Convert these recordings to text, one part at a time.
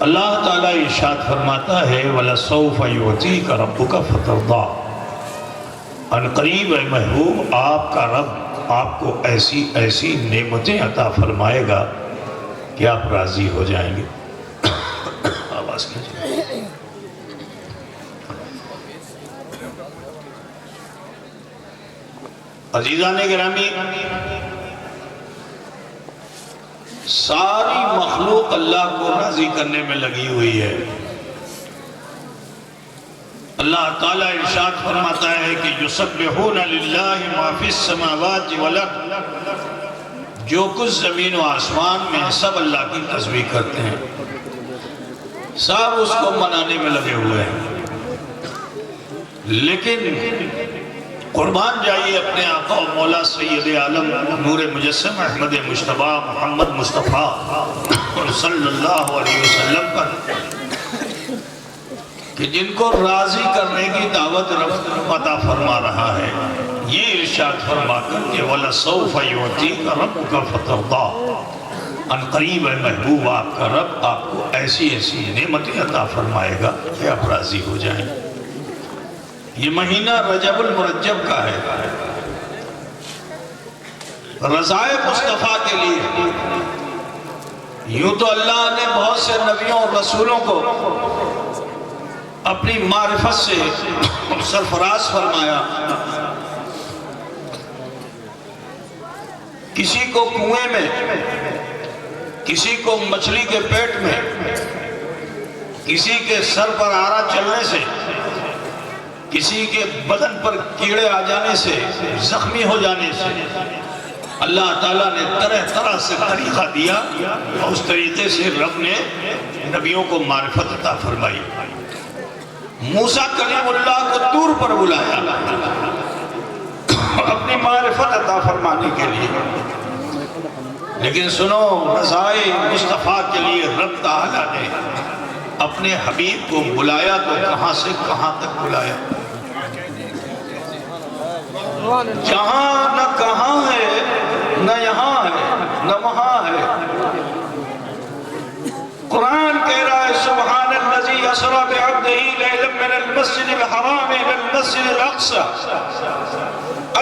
اللہ تعالیٰ ارشاد فرماتا ہے وَلَسَوْفَ يُعْطِيكَ رَبُّكَ فَتَرْضَىٰ، ان قریب اے محبوب آپ کا رب آپ کو ایسی ایسی نعمتیں عطا فرمائے گا کہ آپ راضی ہو جائیں گے۔ آواز کیجئے۔ عزیزان گرامی، ساری مخلوق اللہ کو راضی کرنے میں لگی ہوئی ہے۔ اللہ تعالیٰ ارشاد فرماتا ہے کہ یسبحون للہ ما فی السماوات والارض، جو کچھ زمین و آسمان میں سب اللہ کی تسبیح کرتے ہیں، سب اس کو منانے میں لگے ہوئے ہیں۔ لیکن قربان جائیے اپنے آقا و مولا سید عالم نور مجسم احمد مجتبیٰ محمد مصطفیٰ صلی اللہ علیہ وسلم پر، کہ جن کو راضی کرنے کی دعوت رب عطا فرما رہا ہے۔ یہ ارشاد فرما کر کہ وَلَسَوْفَ يُعْطِيكَ رَبُّكَ فَتَرْضَىٰ، ان قریب ہے محبوب آپ کا رب آپ کو ایسی ایسی نعمتیں عطا فرمائے گا کہ آپ راضی ہو جائیں۔ یہ مہینہ رجب المرجب کا ہے، رضائے مصطفیٰ کے لیے۔ یوں تو اللہ نے بہت سے نبیوں اور رسولوں کو اپنی معرفت سے سرفراز فرمایا، کسی کو کنویں میں، کسی کو مچھلی کے پیٹ میں، کسی کے سر پر آرا چلنے سے، کسی کے بدن پر کیڑے آ جانے سے، زخمی ہو جانے سے، اللہ تعالیٰ نے طرح طرح سے طریقہ دیا اور اس طریقے سے رب نے نبیوں کو معرفت عطا فرمائی۔ موسیٰ کلیم اللہ کو طور پر بلایا اپنی معرفت عطا فرمانے کے لیے، لیکن سنو رضائے مصطفیٰ کے لیے رب تعالیٰ نے اپنے حبیب کو بلایا تو کہاں سے کہاں تک بلایا؟ جہاں نہ کہاں ہے، نہ یہاں ہے، نہ وہاں ہے۔ قرآن کہہ رہا ہے سبحان الذی اسری بعبدہ لیلا من المسجد الحرام الى المسجد الاقصى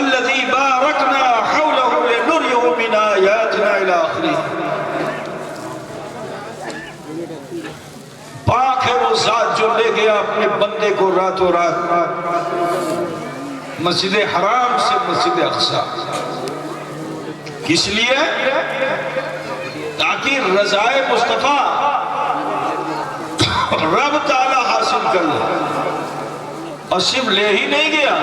الذی بارکنا حولہ لنریہ من آیاتنا الى آخرہ۔ پاک ہے وہ ذات جو لے گیا اپنے بندے کو راتوں رات مسجد حرام سے مسجد اقصی، کس لیے؟ تاکہ رضائے مصطفیٰ رب تعالیٰ حاصل کر لے، اور صرف لے ہی نہیں گیا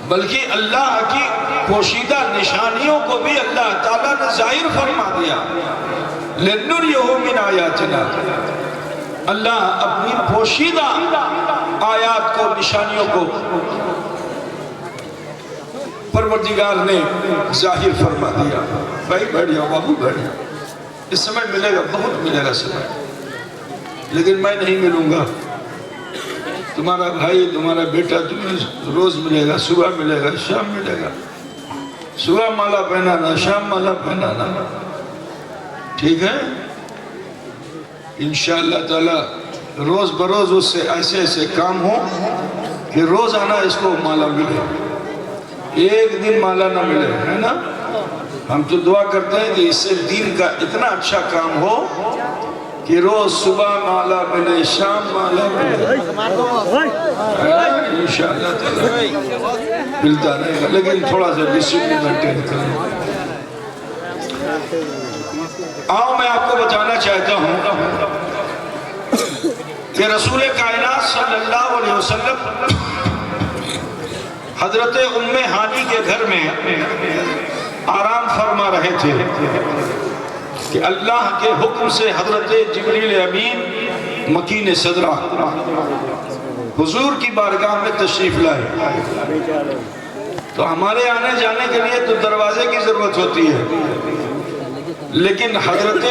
بلکہ اللہ کی پوشیدہ نشانیوں کو بھی اللہ تعالیٰ نے ظاہر فرما دیا۔ لِنُرِيَهُ مِنْ آیاتنا، اللہ اپنی پوشیدہ آیات کو، نشانیوں کو پروردگار نے ظاہر فرما دیا۔ بھائی بیٹھ جاؤ بابو بیٹھ جاؤ، اس سمے ملے گا، بہت ملے گا سمے، لیکن میں نہیں ملوں گا۔ تمہارا بھائی، تمہارا بیٹا تمہیں روز ملے گا، صبح ملے گا، شام ملے گا، صبح مالا پہنانا، شام مالا پہنانا، ٹھیک ہے؟ انشاءاللہ تعالی روز بروز اس سے ایسے ایسے کام ہوں کہ روز آنا اس کو مالا ملے، ایک دن مالا نہ ملے، ہے نا؟ ہم تو دعا کرتے ہیں کہ اس سے دین کا اتنا اچھا کام ہو کہ روز صبح مالا ملے، شام مالا ملے، انشاءاللہ تعالی ملتا رہے گا، لیکن تھوڑا سا ڈسپلن مینٹین کریں۔ آؤ میں آپ کو بتانا چاہتا ہوں کہ رسول کائنات صلی اللہ علیہ وسلم حضرت ام ہانی کے گھر میں آرام فرما رہے تھے کہ اللہ کے حکم سے حضرت جبریل امین مکین صدرہ حضور کی بارگاہ میں تشریف لائے۔ تو ہمارے آنے جانے کے لیے تو دروازے کی ضرورت ہوتی ہے، لیکن حضرت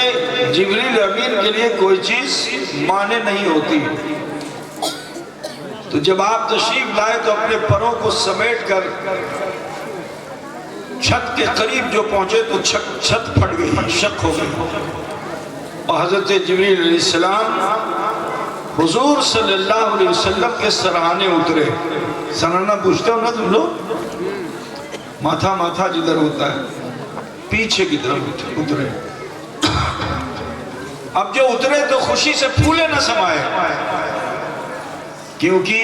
جبریل امین کے لیے کوئی چیز مانے نہیں ہوتی۔ تو جب آپ تشریف لائے تو اپنے پروں کو سمیٹ کر چھت کے قریب جو پہنچے تو چھت پھٹ گئی، شک ہو گئی، اور حضرت جبریل علیہ السلام حضور صلی اللہ علیہ وسلم کے سرانے اترے. سرانا پوچھتے ہو نا تم لوگ؟ ماتھا ماتھا جدھر ہوتا ہے پیچھے کی طرف اترے. اب جو اترے تو خوشی سے پھولے نہ سمائے، کیونکہ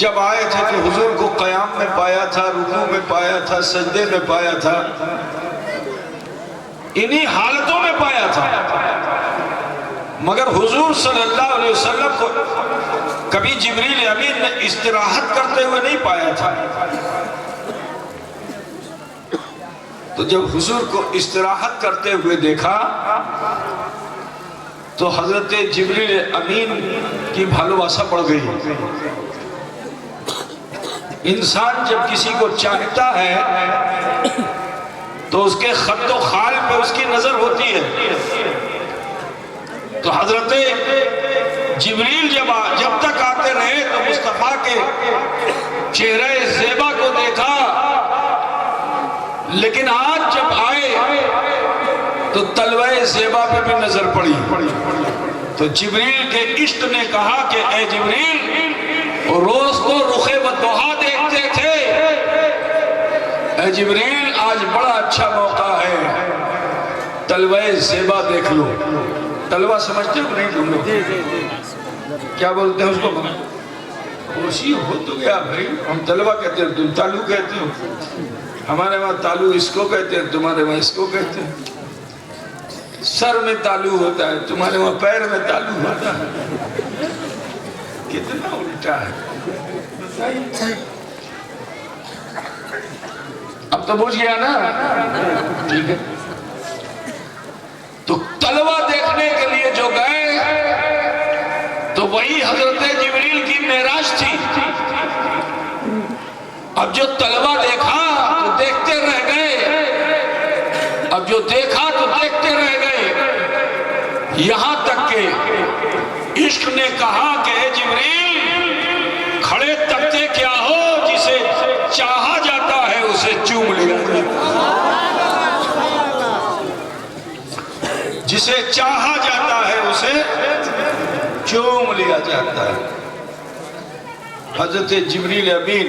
جب آئے تھے تو حضور کو قیام میں پایا تھا، رکوع میں پایا تھا، سجدے میں پایا تھا، انہی حالتوں میں پایا تھا. مگر حضور صلی اللہ علیہ وسلم کو کبھی جبریل امین نے استراحت کرتے ہوئے نہیں پایا تھا. تو جب حضور کو استراحت کرتے ہوئے دیکھا تو حضرت جبریل امین کی بھالواسا بڑھ گئی. انسان جب کسی کو چاہتا ہے تو اس کے خط و خال پہ اس کی نظر ہوتی ہے. تو حضرت جبریل جب تک آتے رہے تو مصطفیٰ کے چہرے زیبا کو دیکھا، لیکن آج جب آئے تو طلوہ زیبا پہ بھی نظر پڑی. تو جبریل کے عشق نے کہا کہ اے جبریل، روز تو رخ بطحا دیکھتے تھے، اے جبریل آج بڑا اچھا موقع ہے، طلوہ زیبا دیکھ لو. طلوہ سمجھتے ہو نہیں تم لوگ؟ کیا بولتے ہیں اس کو؟ خوشی ہو تو گیا بھائی. ہم طلوہ کہتے ہیں، تم تالو کہتے ہو. ہمارے وہاں تالو اس کو کہتے ہیں، تمہارے وہاں اس کو کہتے ہیں. سر میں تالو ہوتا ہے، تمہارے وہاں پیر میں تالو ہوتا ہے. کتنا الٹا ہے. اب تو بوجھ گیا نا؟ ٹھیک ہے. تو طلوہ دیکھنے کے لیے جو گئے تو وہی حضرت جبریل کی معراج تھی. اب جو طلوہ دیکھا تو دیکھتے رہ گئے، اب جو دیکھا تو دیکھتے رہ گئے، یہاں تک کہ عشق نے کہا کہ اے جبریل، کھڑے تکتے کیا ہو، جسے چاہا جاتا ہے اسے چوم لیا جاتا ہے، جسے چاہا جاتا ہے اسے چوم لیا جاتا ہے. حضرت جبریل امین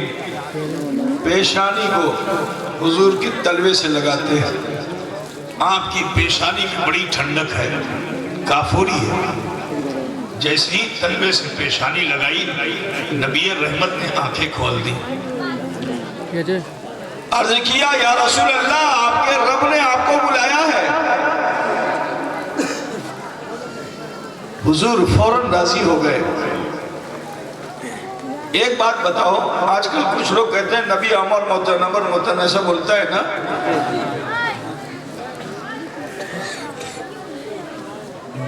پیشانی کو حضور کے تلوے سے لگاتے ہیں. آپ کی پیشانی میں بڑی ٹھنڈک ہے، کافوری ہے. جیسے ہی تلوے سے پیشانی لگائی، نبی رحمت نے آنکھیں کھول دی. عرض کیا یا رسول اللہ، آپ کے رب نے آپ کو بلایا ہے. حضور فوراً راضی ہو گئے. ایک بات بتاؤ، آج کل کچھ لوگ کہتے ہیں نبی امر موتن امر موتن، ایسا بولتا ہے نا.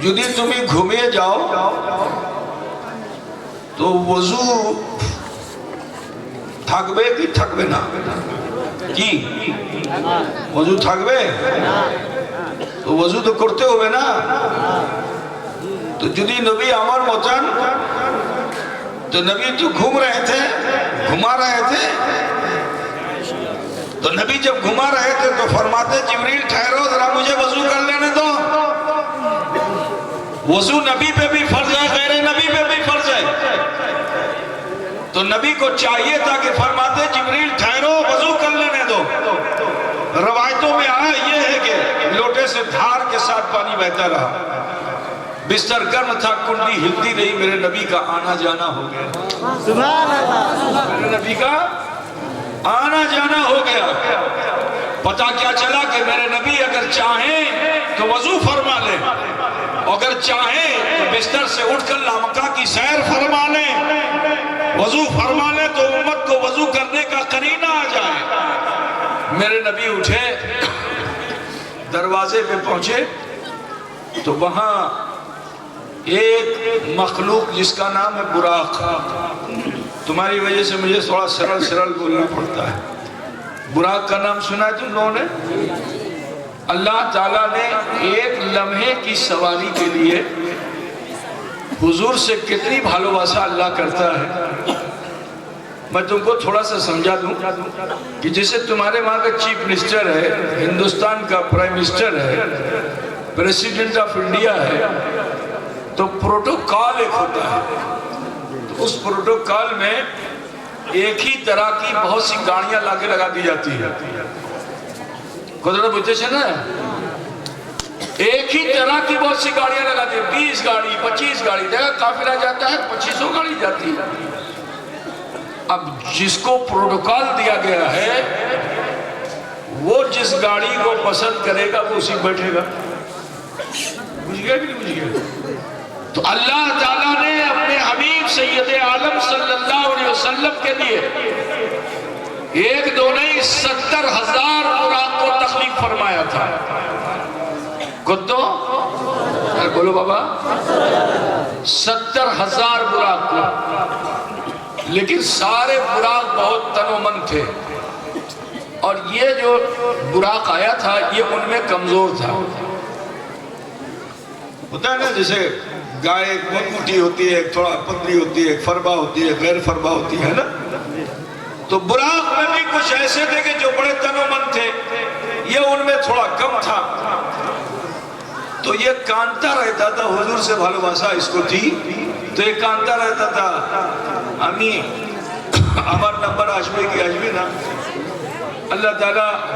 যদি তুমি ঘুমিয়ে যাও তো ওযু থাকবে কি থাকবে না? কি ওযু থাকবে? তো ওযু তো করতে হবে না. তো যদি নবী আমার মতন, تو نبی تو گھوم رہے تھے، گھما رہے تھے. تو نبی جب گھما رہے تھے تو فرماتے جبریل ٹھہرو ذرا مجھے وضو کر لینے دو. وضو نبی پہ بھی فرض ہے، غیر نبی پہ بھی فرض ہے. تو نبی کو چاہیے تھا کہ فرماتے جبریل ٹھہرو وضو کر لینے دو. روایتوں میں آیا یہ ہے کہ لوٹے سے دھار کے ساتھ پانی بہتا رہا، بستر گرم تھا، کنڈی ہلتی نہیں، میرے نبی کا آنا جانا ہو گیا. سبحان اللہ. میرے نبی کا آنا جانا ہو گیا. پتہ کیا چلا کہ میرے نبی اگر چاہیں تو وضو فرما لیں، اگر چاہیں تو بستر سے اٹھ کر لامکہ کی سیر فرما لیں. وضو فرما لیں تو امت کو وضو کرنے کا قرینہ آ جائے. میرے نبی اٹھے، دروازے پہ پہنچے تو وہاں ایک مخلوق جس کا نام ہے براق. تمہاری وجہ سے مجھے تھوڑا سرل بولنا پڑتا ہے. براق کا نام سنا ہے تم لوگوں نے؟ اللہ تعالیٰ نے ایک لمحے کی سواری کے لیے حضور سے کتنی بھالواسا اللہ کرتا ہے. میں تم کو تھوڑا سا سمجھا دوں کہ جیسے تمہارے وہاں کا چیف منسٹر ہے، ہندوستان کا پرائم منسٹر ہے، پریسیڈنٹ آف انڈیا ہے تو پروٹوکال ایک ہوتا ہے، تو اس پروٹوکال میں ایک ہی طرح کی بہت سی گاڑیاں لا کے لگا دی جاتی ہے. بولتے نا ایک ہی طرح کی بہت سی گاڑیاں لگا دی، 20 گاڑی 25 گاڑی، جگہ قافلہ جاتا ہے 2500 گاڑی جاتی ہے. اب جس کو پروٹوکال دیا گیا ہے وہ جس گاڑی کو پسند کرے گا وہ اسی بیٹھے گا. بجھ گیا کہ نہیں بجھ گیا؟ تو اللہ تعالیٰ نے اپنے حبیب سید عالم صلی اللہ علیہ وسلم کے لیے ایک دو نہیں 70,000 براق کو تخلیق فرمایا تھا. کتوں؟ بولو بابا. 70,000 براق کو، لیکن سارے براق بہت تن و من تھے، اور یہ جو براق آیا تھا یہ ان میں کمزور تھا. ہوتا ہے نا جیسے گائے ایک موٹی ہوتی ہے، ایک تھوڑا پتلی ہوتی ہے، ایک فربا ہوتی ہے، غیر فربا ہوتی ہے نا. تو براق میں بھی کچھ ایسے تھے کہ جو بڑے تن و من تھے، یہ ان میں تھوڑا کم تھا. تو یہ کانتا رہتا تھا، حضور سے بھالواسا اس کو تھی، تو یہ کانتا رہتا تھا امی আমার নাম্বার আসবে কি আসবে না, আল্লাহ তাআলা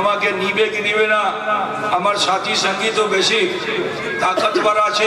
আমাকে নিবে কি নিবে না, আমার সাথী সঙ্গী তো বেশি তাকতবর আছে,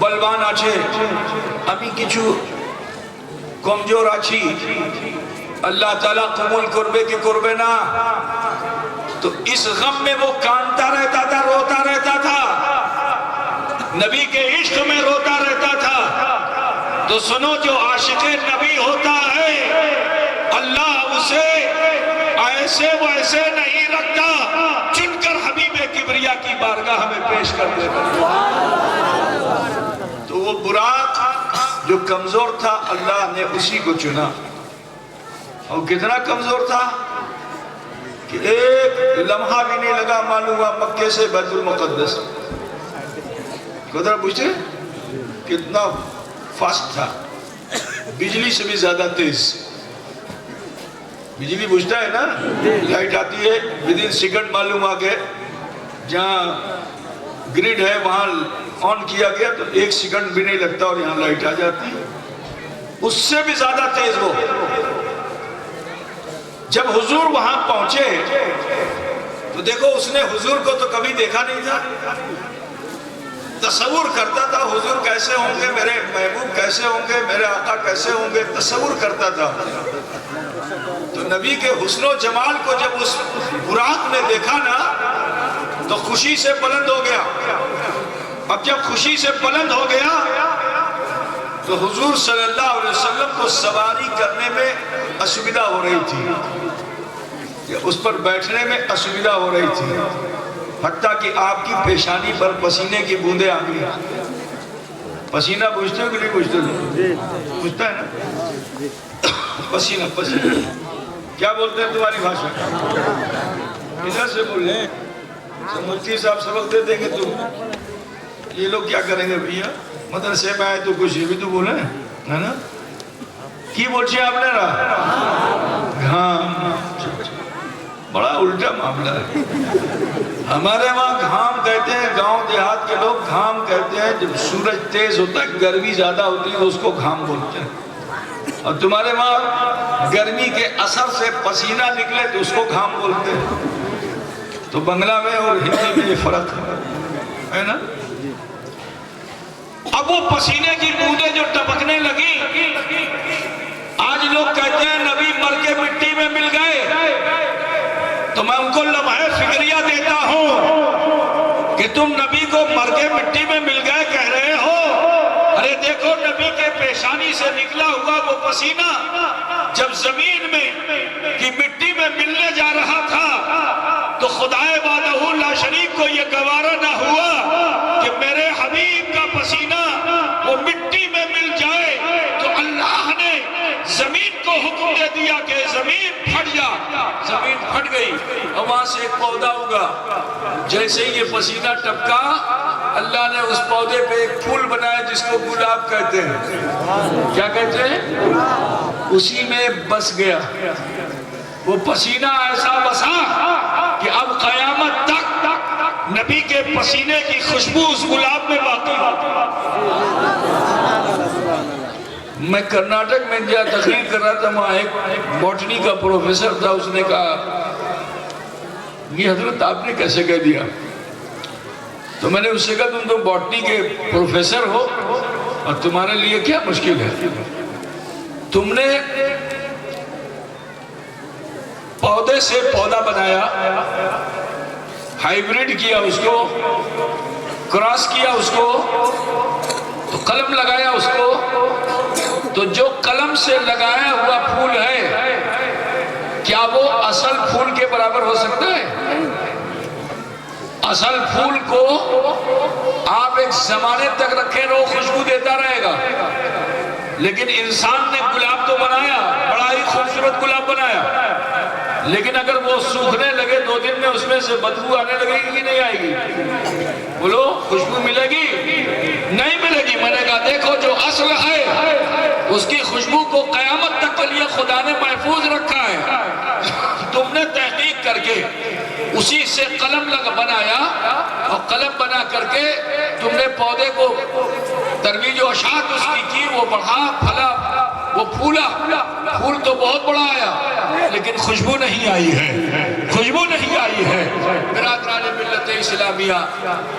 বলবান আছে, আমি কিছু কমজোর আছি, আল্লাহ তাআলা কবুল করবে কি করবে না. تو اس غم میں وہ کانتا رہتا تھا، روتا رہتا تھا، نبی کے عشق میں روتا رہتا تھا. تو سنو، جو عاشق نبی ہوتا ہے اللہ اسے ایسے ویسے نہیں رکھتا، چن کر حبیب کبریا کی بارگاہ میں پیش کر دیتا. تو وہ براق جو کمزور تھا اللہ نے اسی کو چنا. اور کتنا کمزور تھا کہ ایک لمحہ بھی نہیں لگا معلوم ہوا مکے سے بیت المقدس. قدرہ پوچھتے کتنا فاسٹ تھا، بجلی سے بھی زیادہ تیز. بجلی بجھتا ہے نا، لائٹ آتی ہے ودن سیکنڈ معلوم آ گئے، جہاں گریڈ ہے وہاں آن کیا گیا تو 1 سیکنڈ بھی نہیں لگتا اور یہاں لائٹ آ جاتی. اس سے بھی زیادہ تیز وہ. جب حضور وہاں پہنچے تو دیکھو اس نے حضور کو تو کبھی دیکھا نہیں تھا، تصور کرتا تھا حضور کیسے ہوں گے، میرے محبوب کیسے ہوں گے، میرے آقا کیسے ہوں گے، تصور کرتا تھا. تو نبی کے حسن و جمال کو جب اس براق نے دیکھا نا تو خوشی سے بلند ہو گیا. اب جب خوشی سے بلند ہو گیا تو حضور صلی اللہ علیہ وسلم کو سواری کرنے میں اسویدھا ہو رہی تھی، اس پر بیٹھنے میں اسویدھا ہو رہی تھی، حتیٰ کہ آپ کی پیشانی پر پسینے کی بوندیں آ گئی. پسینہ بوجھتے ہو کہ نہیں بوجھتے ہو؟ بوجھتا ہے نا پسینہ. پسینہ کیا بولتے ہیں تمہاری بھاشا؟ ادھر سے بول رہے ہیں. مفتی صاحب سبق دے دیں گے تو یہ لوگ کیا کریں گے بھیا؟ مدرسے میں آئے تو کچھ یہ بھی تو بولیں ہے نا. کی بولچے آپ نے رہا؟ ہاں، بڑا الٹا معاملہ ہے. ہمارے وہاں گھام کہتے ہیں، گاؤں دیہات کے لوگ گھام کہتے ہیں جب سورج تیز ہوتا ہے، گرمی زیادہ ہوتی ہے تو اس کو گھام بولتے ہیں. اور تمہارے وہاں گرمی کے اثر سے پسینہ نکلے تو اس کو گھام بولتے ہیں. تو بنگلہ میں اور ہندی میں یہ فرق ہے نا. اب وہ پسینے کی بوندیں جو ٹپکنے لگی، آج لوگ کہتے ہیں نبی مر کے مٹی میں مل گئے، تو میں ان کو لمحہ فکریہ دیتا ہوں کہ تم نبی کو مر کے مٹی میں مل گئے کہہ رہے ہو. ارے دیکھو نبی کے پیشانی سے نکلا ہوا وہ پسینہ جب زمین میں کی مٹی میں ملنے جا رہا تھا تو خدائے وحدہ لا شریک کو یہ گوارا نہ ہوا کہ میرے حبیب کا پسینہ وہ مٹی میں مل جائے. تو اللہ نے زمین کو حکم دے دیا کہ زمین پھٹ جا. زمین پھٹ گئی اور وہاں سے ایک پودا ہوگا. جیسے ہی یہ پسینہ ٹپکا اللہ نے اس پودے پہ ایک پھول بنایا جس کو گلاب کہتے ہیں. کیا کہتے ہیں؟ اسی میں بس گیا. وہ پسینہ ایسا بسا کہ اب قیامت تک نبی کے پسینے کی خوشبو اس گلاب میں باقی میں کرناٹک میں جہاں تقریر کر رہا تھا، وہاں ایک بوٹنی کا پروفیسر تھا، اس نے کہا یہ حضرت آپ نے کیسے کہہ دیا؟ تو میں نے اس سے کہا تم تو بوٹنی کے پروفیسر ہو اور تمہارے لیے کیا مشکل ہے؟ تم نے پودے سے پودا بنایا، ہائیبریڈ کیا اس کو، کراس کیا اس کو، تو قلم لگایا اس کو، تو جو قلم سے لگایا ہوا پھول ہے کیا وہ اصل پھول کے برابر ہو سکتا ہے؟ اصل پھول کو آپ ایک زمانے تک رکھیں رو خوشبو دیتا رہے گا، لیکن انسان نے گلاب تو بنایا، بڑا ہی خوبصورت گلاب بنایا، لیکن اگر وہ سوکھنے لگے 2 دن میں اس میں سے بدبو آنے لگے گی کہ نہیں آئے گی؟ بولو خوشبو ملے گی؟ نہیں ملے گی۔ میں نے کہا دیکھو جو اصل ہے اس کی خوشبو کو قیامت تک کے لیے خدا نے محفوظ رکھا ہے، تم نے تحقیق کر کے اسی سے قلم بنایا اور قلم بنا کر کے تم نے پودے کو ترویج و اشاعت اس کی وہ بڑھا پھلا، وہ پھولا، پھول تو بہت بڑا آیا لیکن خوشبو نہیں آئی ہے، خوشبو نہیں آئی ہے۔ برادران ملت اسلامیہ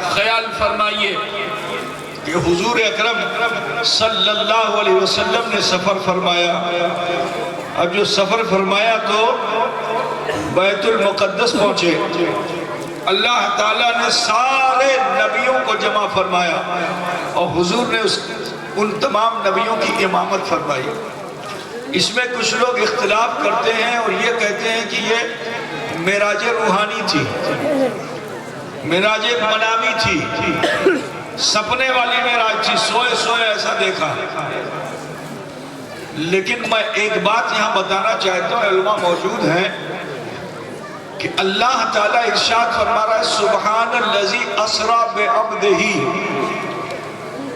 خیال فرمائیے کہ حضور اکرم صلی اللہ علیہ وسلم نے سفر فرمایا، اب جو سفر فرمایا تو بیت المقدس پہنچے، اللہ تعالیٰ نے سارے نبیوں کو جمع فرمایا اور حضور نے ان تمام نبیوں کی امامت فرمائی۔ اس میں کچھ لوگ اختلاف کرتے ہیں اور یہ کہتے ہیں کہ یہ معراج روحانی تھی، معراج منامی تھی، سپنے والی معراج تھی، سوئے سوئے ایسا دیکھا۔ لیکن میں ایک بات یہاں بتانا چاہتا ہوں، علماء موجود ہیں، کہ اللہ تعالیٰ ارشاد فرما رہا ہے سبحان الذی اسریٰ بعبدہ،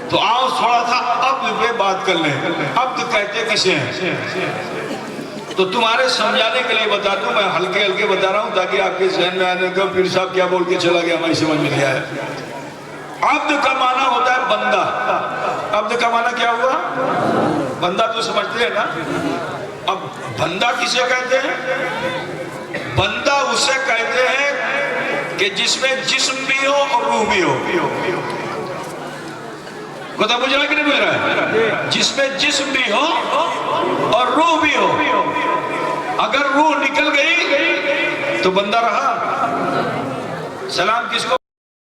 تو آؤ تھوڑا تھا عبد پہ بات کر لیں۔ عبد کہتے کسے ہیں؟ تو تمہارے سمجھانے کے لیے بتا دوں، میں ہلکے ہلکے بتا رہا ہوں تاکہ آپ کے ذہن میں آنے کا پیر صاحب کیا بول کے چلا گیا ہماری سمجھ میں نہیں آیا۔ عبد کا معنی ہوتا ہے بندہ۔ عبد کا معنی کیا ہوا؟ بندہ تو سمجھتے ہیں نا؟ اب بندہ کسے کہتے ہیں؟ بندہ اسے کہتے ہیں کہ جس میں جسم بھی ہو اور روح بھی ہو۔ کوتا بجھ رہا ہے کہ نہیں بجھ رہا ہے؟ جس میں جسم بھی ہو اور روح بھی ہو۔ اگر روح نکل گئی تو بندہ رہا؟ سلام کس کو